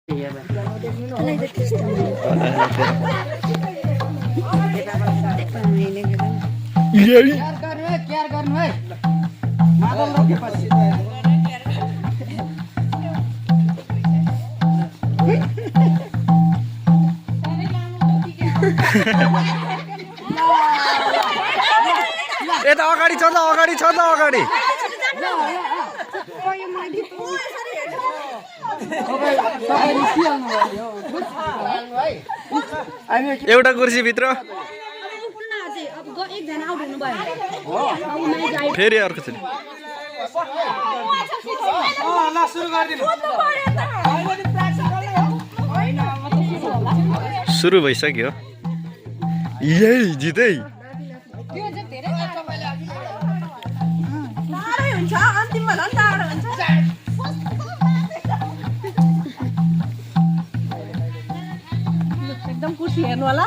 यता अगाडि छ त अगाडि छ त अगाडि एउटा कुर्सी भित्र फेरि अर्को छ सुरु भइसक्यो यही जितै एकदम कुर्सी हेर्नु होला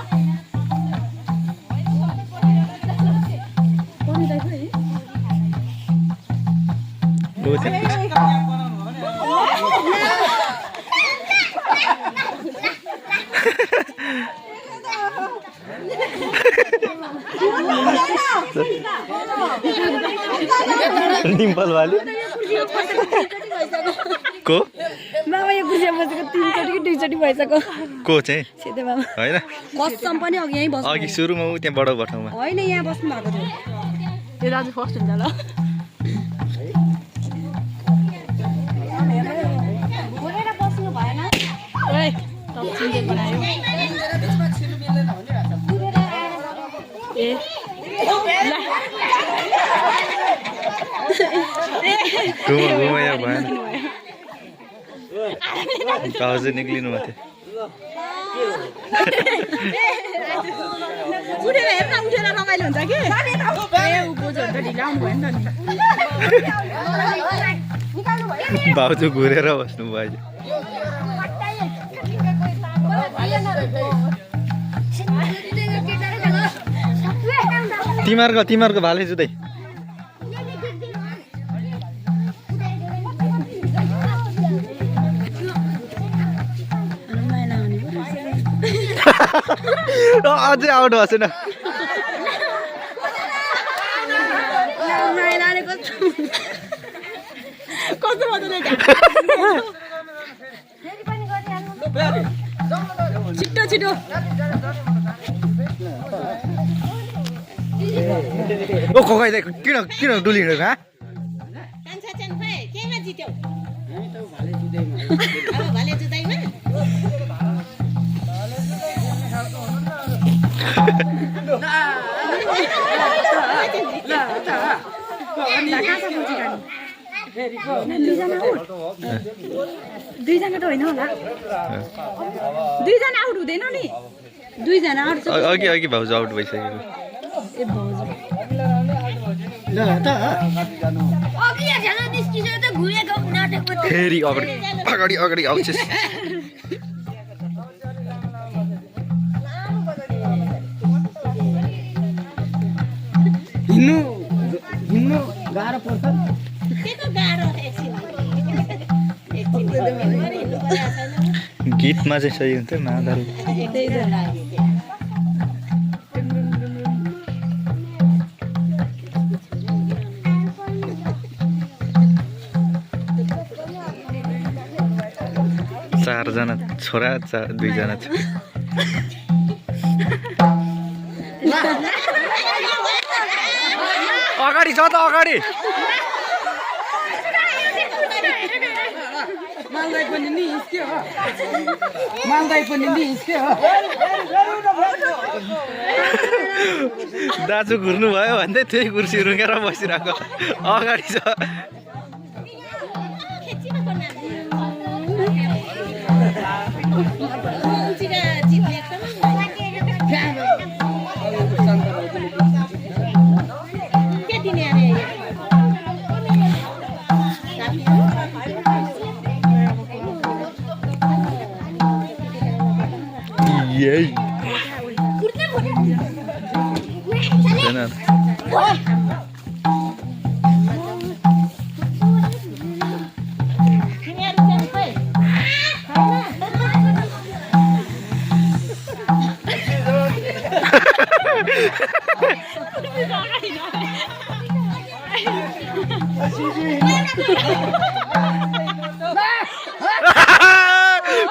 डिम्पल वाली को मामा यो कुर्सीमा बसेको 3 चोटि कि 2 चोटि भइसक्यो को चाहिँ सिधै मामा हैन कसम पनि अघि यही बस्नु अघि सुरुमा उ त्यहाँ बडो बठाउमा हैन यहाँ बस्नु भएको थियो यो दाजु फर्स्ट हुन्छ ल बोलेर बस्नु भएन ओइ तब चिन्जे बनायो ए घुमाया भएन भाउजू निक्लिनु भएको उठेर हेर्न उठेर रमाइलो हुन्छ कि ए उ बोजूहरु त ढिला आउनु भयो नि त भाउजू घुरेर बस्नु भयो तिमीहरूको भाले जुदै अझै आउट भएको छैन छिटो छिटो ओ खोकाइदै किन डुली हिँडेको हा केमा जित्यौ भाले जुदाइमा दुईजना त होइन होला दुईजना आउट हुँदैन नि दुईजना आउट अघि भाउजू आउट भइसक्यो ए भाउजू फेरि अगाडि आउँछ हिँड्नु गाह्रो पर्छ गीतमा चाहिँ सही हुन्थ्यो मादल चारजना छोरा दुईजना छोरी अगाडि छ त अगाडि मालदाई पनि निस्क्यो दाजु घुर्नु भयो भन्दै त्यही कुर्सी रुँगेर बसिरहेको अगाडि छ यही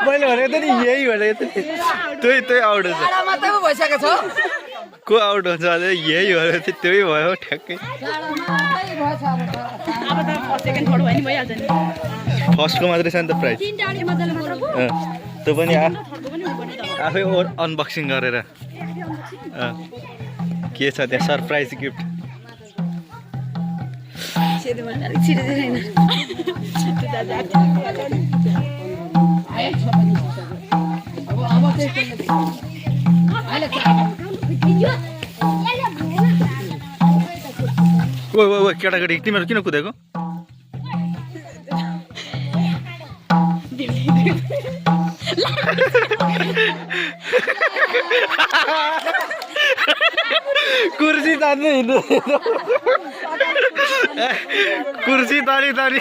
मैले भनेको त नि यही भनेको त नि त्यही आउट हुन्छ मात्रै पो भइसकेको छ को आउट हुन्छ अझै यही भनेको थियो त्यही भयो ठ्याक्कै अब त फर्स्ट सेकेन्ड थर्ड भयो नि भइहाल्छ नि फर्स्टको मात्रै छ नि त प्राइज त्यो पनि आफै अनबक्सिङ गरेर के छ त्यहाँ सरप्राइज गिफ्ट ओ केटाकेटी तिमीहरू किन कुदेको कुर्सी तान्नु हिँड्नु कुर्सी तानी तानी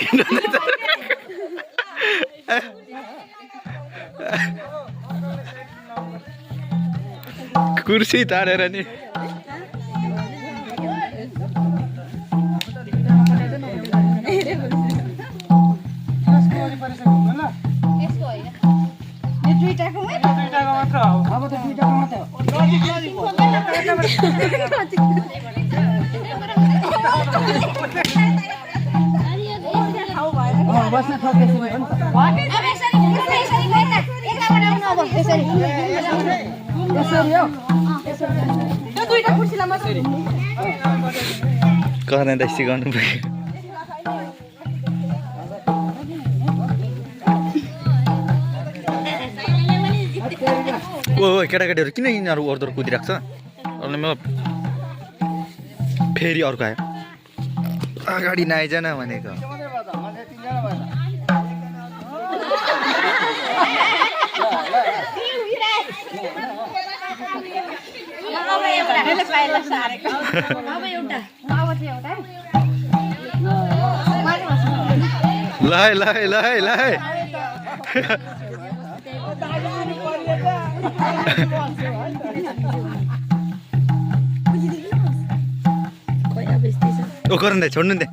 कुर्सी तानेर नि कहाँनिर सिकाउनु पऱ्यो ओ केटाकेटीहरू किन यिनीहरू ओर्दोर कुदिरहेको छ अनि म फेरि अर्को आयो अगाडि नआइज न भनेको लाइ लाइ लाइ लाइ ओ गर्न दे छोड्नु दे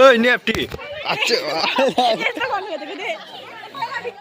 ओइ नेप्टी अच्छा